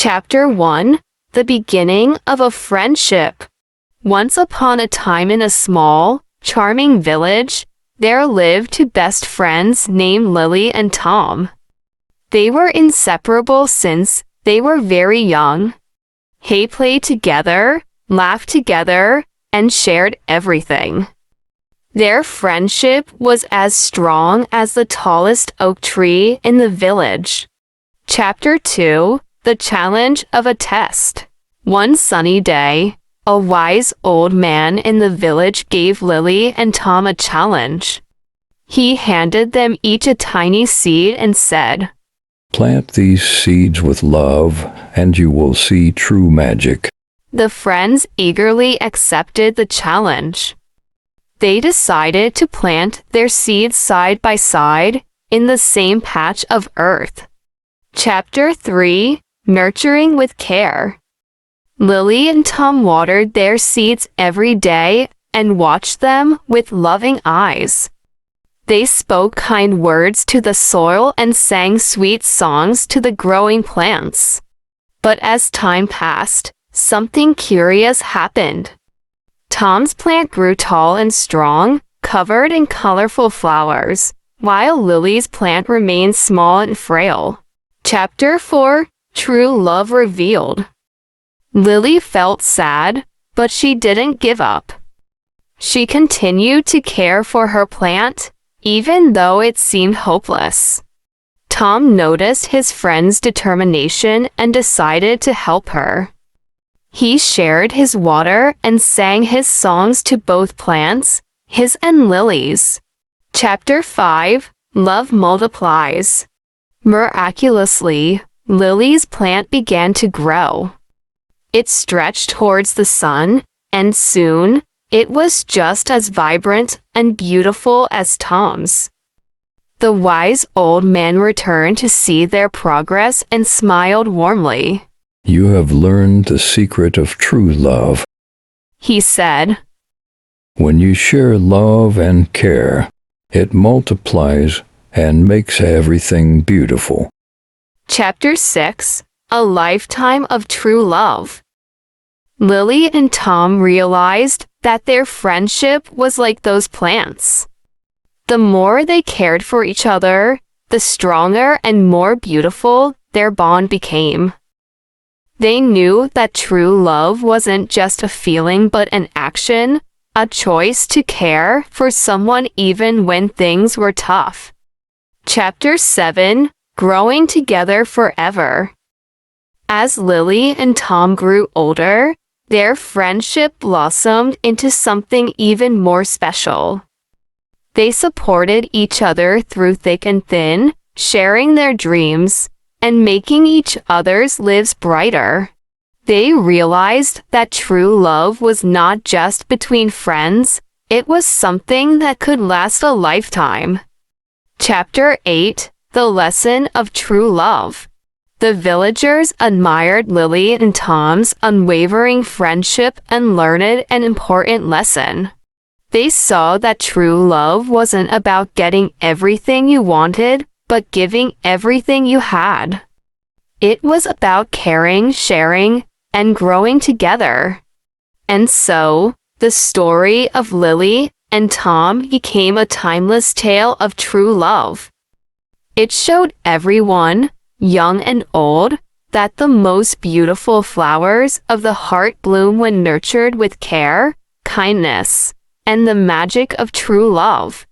Chapter 1: The Beginning of a Friendship. Once upon a time in a small, charming village, there lived two best friends named Lily and Tom. They were inseparable since they were very young. They played together, laughed together, and shared everything. Their friendship was as strong as the tallest oak tree in the village. Chapter 2: The Challenge of a Test. One sunny day, a wise old man in the village gave Lily and Tom a challenge. He handed them each a tiny seed and said, "Plant these seeds with love, and you will see true magic." The friends eagerly accepted the challenge. They decided to plant their seeds side by side in the same patch of earth. Chapter 3: Nurturing with Care. Lily and Tom watered their seeds every day and watched them with loving eyes. They spoke kind words to the soil and sang sweet songs to the growing plants. But as time passed, something curious happened. Tom's plant grew tall and strong, covered in colorful flowers, while Lily's plant remained small and frail. Chapter 4: True Love Revealed. Lily felt sad, but she didn't give up. She continued to care for her plant, even though it seemed hopeless. Tom noticed his friend's determination and decided to help her. He shared his water and sang his songs to both plants, his and Lily's. Chapter 5: Love Multiplies. Miraculously, Lily's plant began to grow. It stretched towards the sun, and soon, it was just as vibrant and beautiful as Tom's. The wise old man returned to see their progress and smiled warmly. "You have learned the secret of true love," he said. "When you share love and care, it multiplies and makes everything beautiful." Chapter 6: A Lifetime of True Love. Lily and Tom realized that their friendship was like those plants. The more they cared for each other, the stronger and more beautiful their bond became. They knew that true love wasn't just a feeling but an action, a choice to care for someone even when things were tough. Chapter 7: Growing Together Forever. As Lily and Tom grew older, their friendship blossomed into something even more special. They supported each other through thick and thin, sharing their dreams and making each other's lives brighter. They realized that true love was not just between friends, it was something that could last a lifetime. Chapter 8: The Lesson of True Love. The villagers admired Lily and Tom's unwavering friendship and learned an important lesson. They saw that true love wasn't about getting everything you wanted, but giving everything you had. It was about caring, sharing, and growing together. And so, the story of Lily and Tom became a timeless tale of true love. It showed everyone, young and old, that the most beautiful flowers of the heart bloom when nurtured with care, kindness, and the magic of true love.